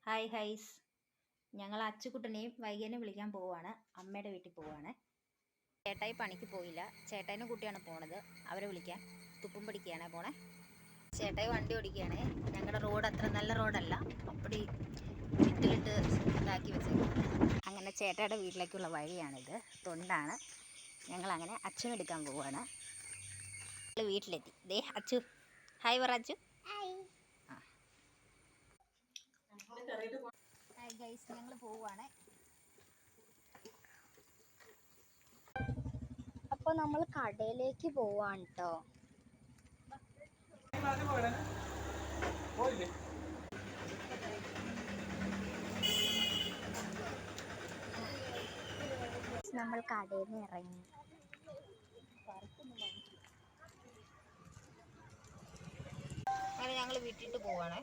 Hi ഹൈസ്, ഞങ്ങൾ അച്ചുകുട്ടനെയും വൈകേനെ വിളിക്കാൻ പോവുകയാണ്. അമ്മയുടെ വീട്ടിൽ പോവുകയാണ്. ചേട്ടായി പണിക്ക് പോയില്ല, ചേട്ടായിനെ കൂട്ടിയാണ് പോണത്. അവരെ വിളിക്കാൻ തുപ്പും പിടിക്കുകയാണ് പോണേ. ചേട്ടായി വണ്ടി ഓടിക്കുകയാണ്. ഞങ്ങളുടെ റോഡ് അത്ര നല്ല റോഡല്ല, അപ്പടി വിട്ടിലിട്ട് ഇതാക്കി വെച്ചേക്കാണ്. അങ്ങനെ ചേട്ടായുടെ വീട്ടിലേക്കുള്ള വഴിയാണിത്, തൊണ്ടാണ്. ഞങ്ങളങ്ങനെ അച്ഛനെടുക്കാൻ പോവുകയാണ്. വീട്ടിലെത്തി. ദേ അച്ചു, ഹായ് പറ അച്ചു. ഗൈസ്, ഞങ്ങൾ പോവുകയാണ്. അപ്പോൾ നമ്മൾ കടയിലേക്ക് പോവാണ് കേട്ടോ. നമ്മൾ കടയിൽ നിന്ന് ഇറങ്ങി. അങ്ങനെ ഞങ്ങൾ വീട്ടിട്ട് പോവാണ്.